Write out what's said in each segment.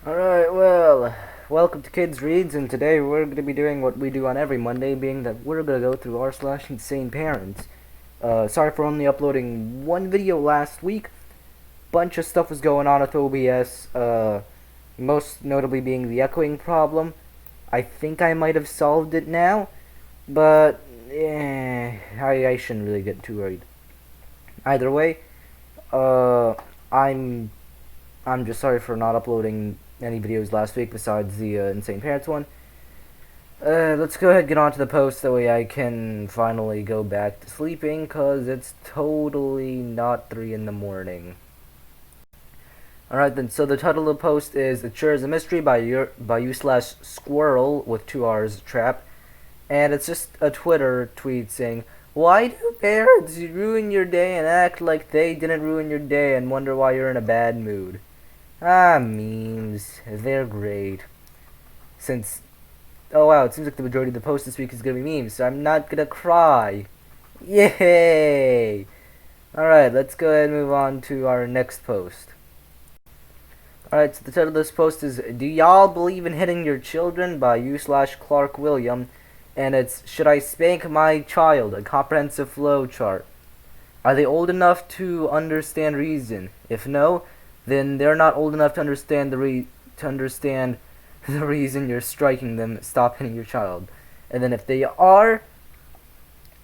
Alright, well, welcome to Kids Reads, and today we're going to be doing what we do on every Monday, being that we're going to go through r/insaneparents. Sorry for only uploading one video last week. Bunch of stuff was going on with OBS, most notably being the echoing problem. I think I might have solved it now, but I shouldn't really get too worried. Either way, I'm just sorry for not uploading any videos last week besides the Insane Parents one. Let's go ahead and get on to the post, that way I can finally go back to sleeping, because it's totally not 3 in the morning. Alright then, so the title of the post is "It Sure Is a Mystery" by you/squirrel with 2 R's trap. And it's just a Twitter tweet saying, "Why do parents ruin your day and act like they didn't ruin your day and wonder why you're in a bad mood?" Ah, memes. They're great. Oh wow, it seems like the majority of the post this week is gonna be memes, so I'm not gonna cry. Yay! Alright, let's go ahead and move on to our next post. Alright, so the title of this post is "Do Y'all Believe in Hitting Your Children?" by you/Clark William. And it's, "Should I spank my child? A comprehensive flow chart. Are they old enough to understand reason? If no, then they're not old enough to understand the reason you're striking them. Stop hitting your child. And then if they are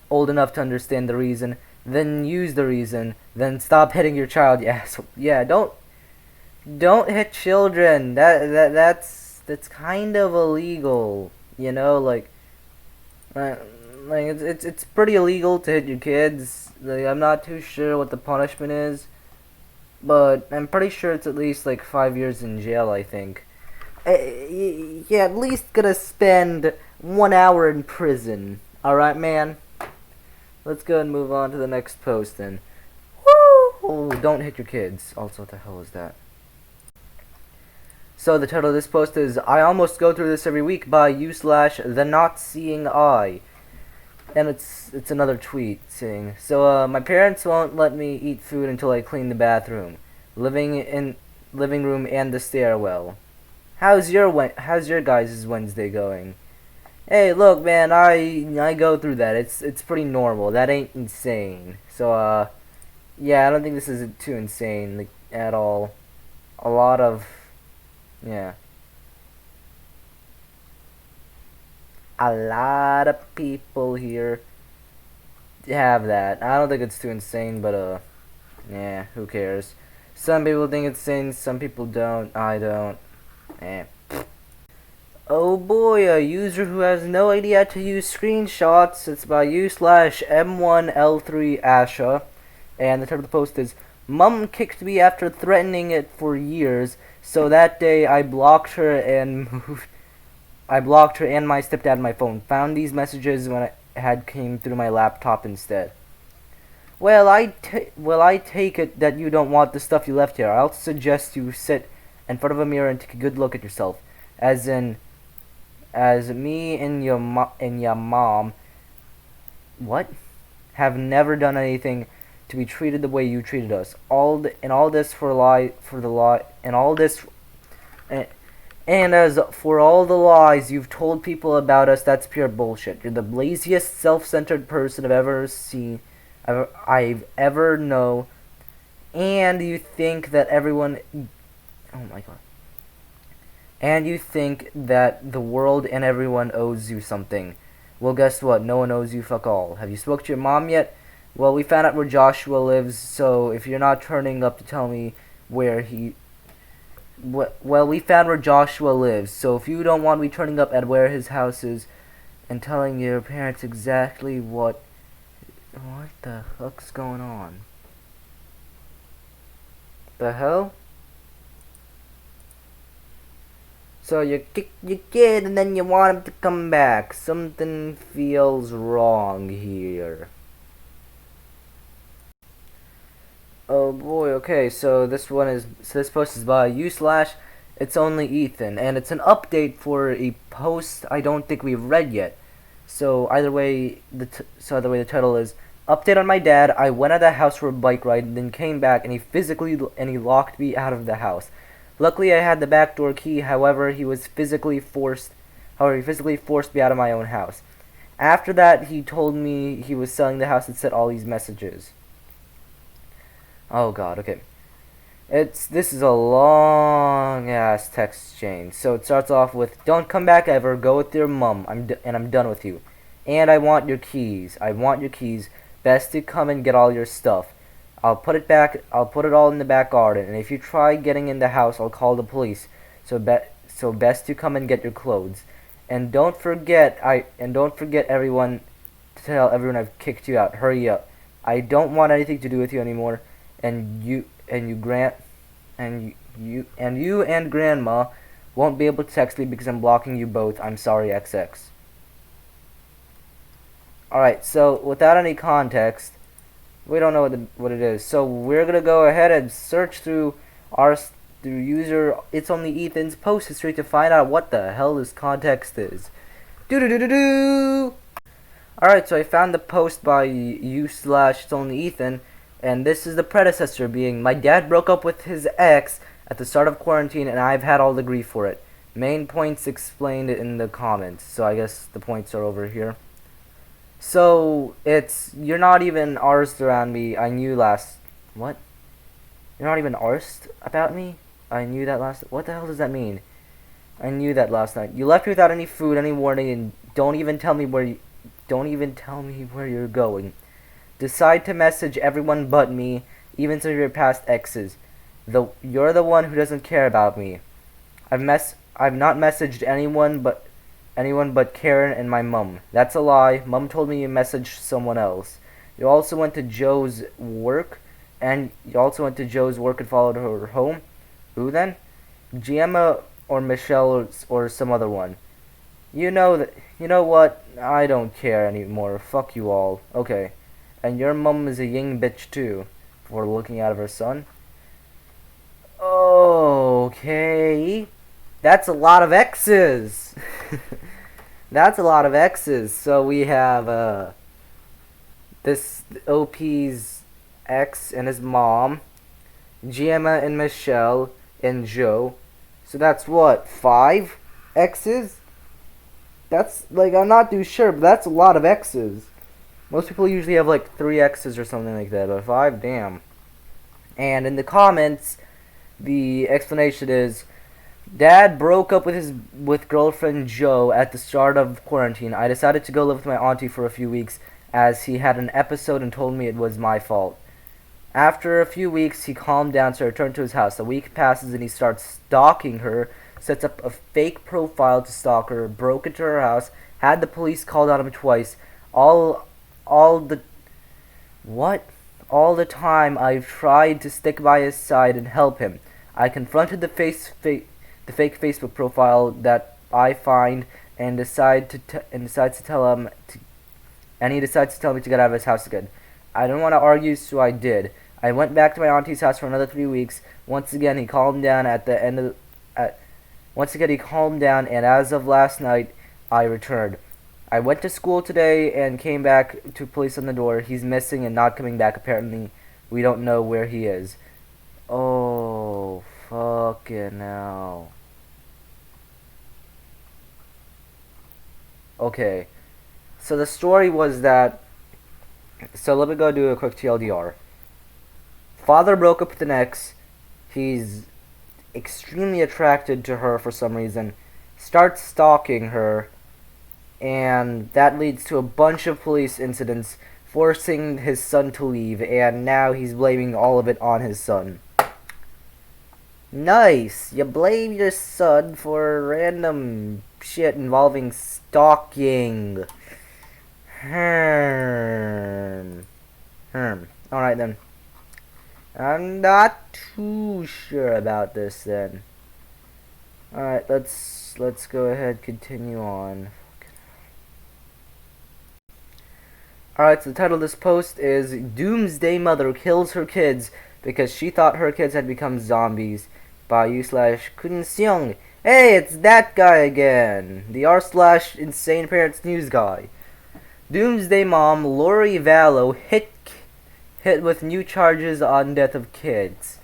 old enough to understand the reason, then use the reason. Then stop hitting your child." Yeah, don't hit children. That's kind of illegal. You know, it's pretty illegal to hit your kids. I'm not too sure what the punishment is, but I'm pretty sure it's at least 5 years in jail, I think. Yeah, at least gonna spend 1 hour in prison. Alright, man? Let's go and move on to the next post then. Woo! Don't hit your kids. Also, what the hell is that? So the title of this post is "I Almost Go Through This Every Week" by you/the Not Seeing Eye. And it's another tweet saying, "So my parents won't let me eat food until I clean the bathroom, living room and the stairwell. How's your guys' Wednesday going?" Hey, look, man, I go through that. It's pretty normal. That ain't insane. So yeah, I don't think this is too insane at all. A lot of a lot of people here have that. I don't think it's too insane, but yeah, who cares? Some people think it's insane, some people don't. I don't. Oh boy, a user who has no idea how to use screenshots. It's by you/M1L3Asha, and the title of the post is "Mum kicked me after threatening it for years, so that day I blocked her and my stepdad and my phone. Found these messages when it came through my laptop instead." Well, I take it that you don't want the stuff you left here. I'll suggest you sit in front of a mirror and take a good look at yourself. As me and your mom, what? Have never done anything to be treated the way you treated us. And as for all the lies you've told people about us, that's pure bullshit. You're the laziest, self-centered person I've ever known, and you think that everyone, oh my god, and you think that the world and everyone owes you something. Well, guess what? No one owes you fuck all. Have you spoke to your mom yet? Well, we found out where Joshua lives, so if you're not turning up to tell me where we found where Joshua lives, so if you don't want me turning up at where his house is and telling your parents exactly what the fuck's going on? The hell? So you kick your kid and then you want him to come back. Something feels wrong here. Oh boy, okay, so this post is by you/It's Only Ethan, and it's an update for a post I don't think we've read yet. So either way, the title is "Update on my dad. I went out of the house for a bike ride and then came back and he locked me out of the house. Luckily, I had the back door key. However, he physically forced me out of my own house. After that, he told me he was selling the house and sent all these messages. Oh God, okay. This is a long ass text chain. So it starts off with, "Don't come back ever. Go with your mum. I'm done with you. And I want your keys. I want your keys. Best to come and get all your stuff. I'll put it all in the back garden. And if you try getting in the house, I'll call the police. So best to come and get your clothes. And don't forget everyone to tell everyone I've kicked you out. Hurry up. I don't want anything to do with you anymore. And you and Grandma won't be able to text me because I'm blocking you both. I'm sorry, XX." Alright, so without any context, we don't know what it is. So we're gonna go ahead and search through user It's Only Ethan's post history to find out what the hell this context is. Do. Alright, so I found the post by /It's Only Ethan. And this is the predecessor, being, "My dad broke up with his ex at the start of quarantine and I've had all the grief for it. Main points explained in the comments." So I guess the points are over here. So "You're not even arsed around me. I knew last..." What? You're not even arsed about me? I knew that last... What the hell does that mean? I knew that last night. "You left me without any food, any warning, and don't even tell me where you're going. Decide to message everyone but me, even some of your past exes. You're the one who doesn't care about me. I've not messaged anyone but Karen and my mum." That's a lie. Mum told me you messaged someone else. You also went to Joe's work and followed her home. Who then? Gemma or Michelle or some other one. You know what? I don't care anymore. Fuck you all. Okay. And your mum is a ying bitch too, for looking out of her son. Okay. That's a lot of X's. That's a lot of X's. So we have this OP's ex and his mom, Gemma and Michelle and Joe. So that's what, 5 X's? That's, like, I'm not too sure, but that's a lot of X's. Most people usually have like 3 X's or something like that, but 5, damn. And in the comments, the explanation is, "Dad broke up with girlfriend Joe at the start of quarantine. I decided to go live with my auntie for a few weeks as he had an episode and told me it was my fault. After a few weeks, he calmed down, so I returned to his house. A week passes and he starts stalking her, sets up a fake profile to stalk her, broke into her house, had the police called on him twice. All the time I've tried to stick by his side and help him. I confronted the fake Facebook profile that I find and he decides to tell me to get out of his house again. I don't want to argue, so I did. I went back to my auntie's house for another 3 weeks. Once again, he calmed down and as of last night, I returned. I went to school today and came back to police on the door. He's missing and not coming back. Apparently, we don't know where he is." Oh, fucking hell. Okay. So the story was that... So let me go do a quick TLDR. Father broke up with an ex. He's extremely attracted to her for some reason. Starts stalking her. And that leads to a bunch of police incidents, forcing his son to leave, and now he's blaming all of it on his son. Nice! You blame your son for random shit involving stalking. Alright then. I'm not too sure about this then. Alright, let's go ahead, continue on. Alright, so the title of this post is "Doomsday Mother Kills Her Kids Because She Thought Her Kids Had Become Zombies" by /Kunseong. Hey, it's that guy again, the r/insaneparents news guy. Doomsday mom Lori Vallow hit with new charges on death of kids.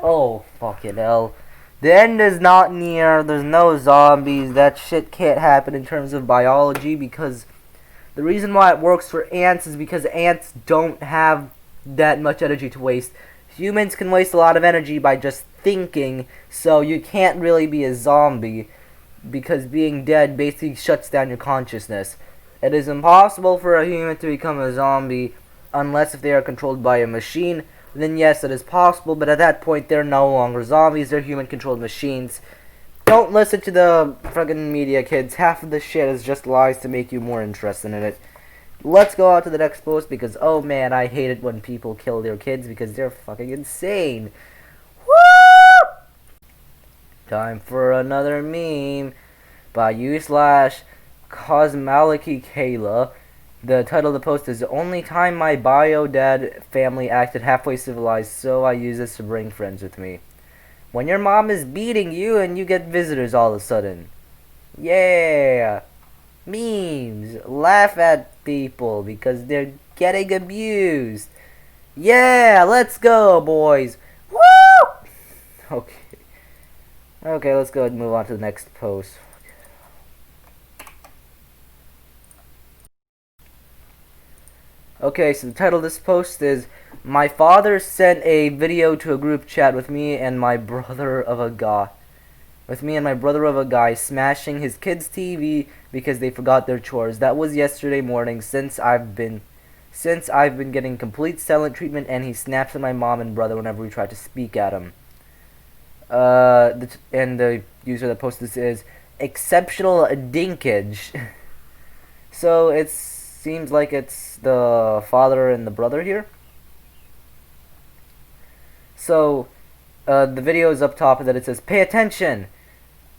Oh, fucking hell. The end is not near. There's no zombies. That shit can't happen in terms of biology, because the reason why it works for ants is because ants don't have that much energy to waste. Humans can waste a lot of energy by just thinking, so you can't really be a zombie, because being dead basically shuts down your consciousness. It is impossible for a human to become a zombie unless if they are controlled by a machine. Then yes, it is possible, but at that point they're no longer zombies, they're human-controlled machines. Don't listen to the friggin' media, kids. Half of the shit is just lies to make you more interested in it. Let's go on to the next post, because oh man, I hate it when people kill their kids because they're fucking insane. Woo! Time for another meme by u/Cosmaliki Kayla. The title of the post is "The only time my bio dad family acted halfway civilized, so I use this to bring friends with me." When your mom is beating you and you get visitors all of a sudden. Yeah. Memes. Laugh at people because they're getting abused. Yeah, let's go, boys. Woo! Okay. Okay, let's go ahead and move on to the next post. Okay, so the title of this post is "My father sent a video to a group chat with me and my brother of a guy smashing his kid's TV because they forgot their chores. That was yesterday morning. Since I've been getting complete silent treatment, and he snaps at my mom and brother whenever we try to speak at him." And the user that posted this is Exceptional Dinkage. So it seems like it's the father and the brother here. So the video is up top, and then it says, "Pay attention.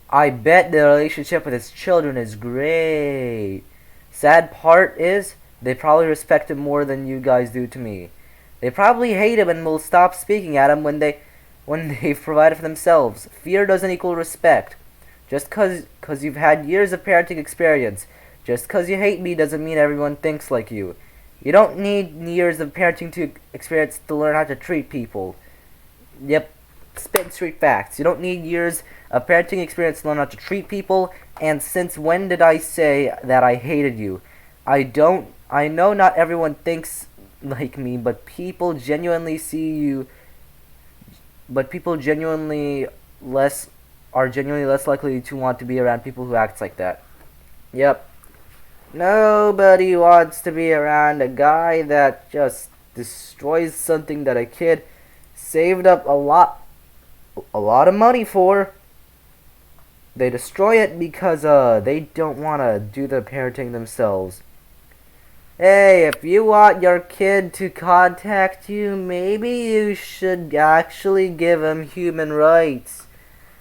I bet the relationship with his children is great. Sad part is, they probably respect him more than you guys do to me. They probably hate him and will stop speaking at him when they've provided for themselves. Fear doesn't equal respect. Just cause you've had years of parenting experience, just cause you hate me doesn't mean everyone thinks like you. You don't need years of parenting experience to learn how to treat people." Yep, spit straight facts. You don't need years of parenting experience to learn how to treat people, and since when did I say that I hated you? I know not everyone thinks like me, but people genuinely are genuinely less likely to want to be around people who act like that. Yep. Nobody wants to be around a guy that just destroys something that a kid saved up a lot of money for. They destroy it because they don't want to do the parenting themselves. Hey, if you want your kid to contact you, maybe you should actually give them human rights.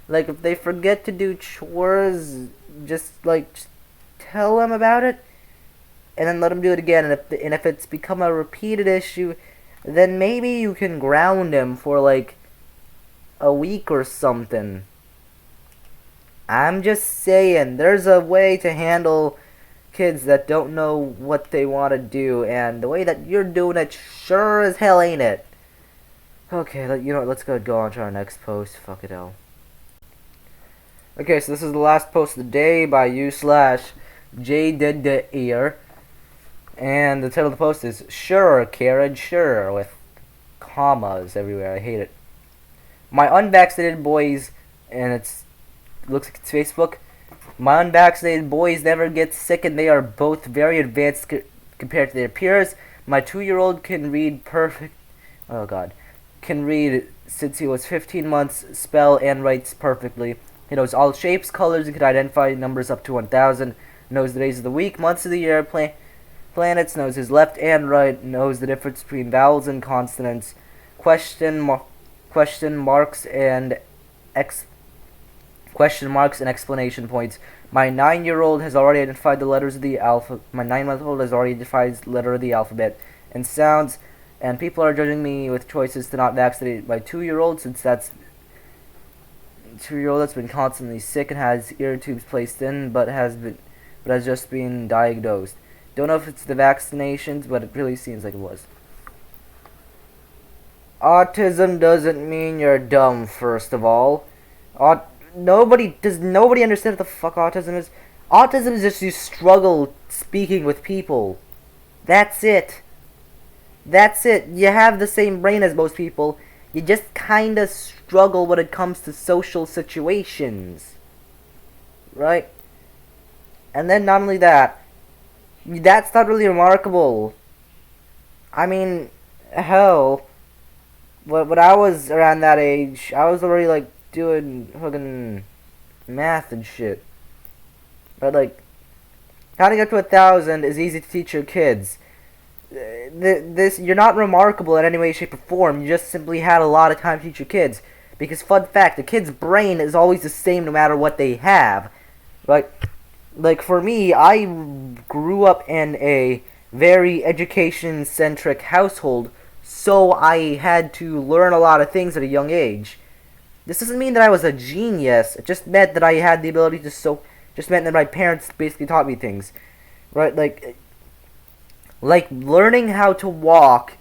Like, if they forget to do chores, just tell them about it, and then let them do it again. And if it's become a repeated issue, then maybe you can ground him for like a week or something. I'm just saying, there's a way to handle kids that don't know what they want to do, and the way that you're doing it sure as hell ain't it. Okay, you know what, let's go on to our next post. Fuck it all. Okay, so this is the last post of the day by u/JDedeer. And the title of the post is "Sure, Karen, sure," with commas everywhere. I hate it. My unvaccinated boys, and looks like it's Facebook. My unvaccinated boys never get sick, and they are both very advanced compared to their peers. My 2-year-old can read can read since he was 15 months, spell and writes perfectly. He knows all shapes, colors, and can identify numbers up to 1,000. Knows the days of the week, months of the year, planets, knows his left and right, knows the difference between vowels and consonants, question marks and exclamation points. My 9-year-old has already identified the letters of the alphabet. My 9-month-old has already identified the letter of the alphabet and sounds, and people are judging me with choices to not vaccinate my 2-year-old, since that's 2-year-old that's been constantly sick and has ear tubes placed in, but has just been diagnosed. Don't know if it's the vaccinations, but it really seems like it was. Autism doesn't mean you're dumb, first of all. Aut- nobody understands what the fuck autism is? Autism is just you struggle speaking with people. That's it. That's it. You have the same brain as most people. You just kinda struggle when it comes to social situations. Right? And then not only that, that's not really remarkable. I mean, hell, when I was around that age, I was already like doing fucking math and shit. But like, counting up to 1,000 is easy to teach your kids. This you're not remarkable in any way, shape, or form. You just simply had a lot of time to teach your kids. Because fun fact, the kid's brain is always the same no matter what they have. Right? Like for me, I grew up in a very education-centric household, so I had to learn a lot of things at a young age. This doesn't mean that I was a genius. It just meant that I had the ability to just meant that my parents basically taught me things. Right? Like learning how to walk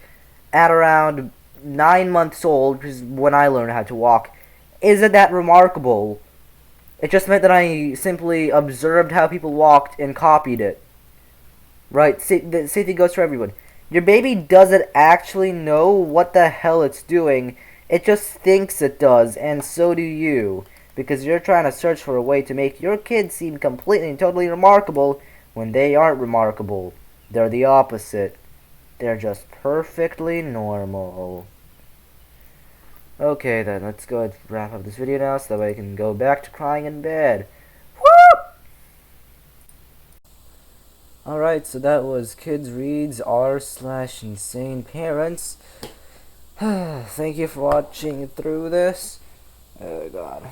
at around 9 months old, which is when I learned how to walk, isn't that remarkable. It just meant that I simply observed how people walked and copied it. Right? The same thing goes for everyone. Your baby doesn't actually know what the hell it's doing. It just thinks it does, and so do you. Because you're trying to search for a way to make your kids seem completely and totally remarkable when they aren't remarkable. They're the opposite. They're just perfectly normal. Okay then, let's go ahead and wrap up this video now so that way I can go back to crying in bed. Woo! Alright, so that was Kids Reads r/insane parents. Thank you for watching through this. Oh god.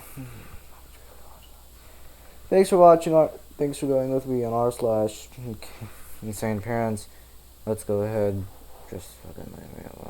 Thanks for watching. Thanks for going with me on r/insane parents. Let's go ahead. Just fucking leave me alone.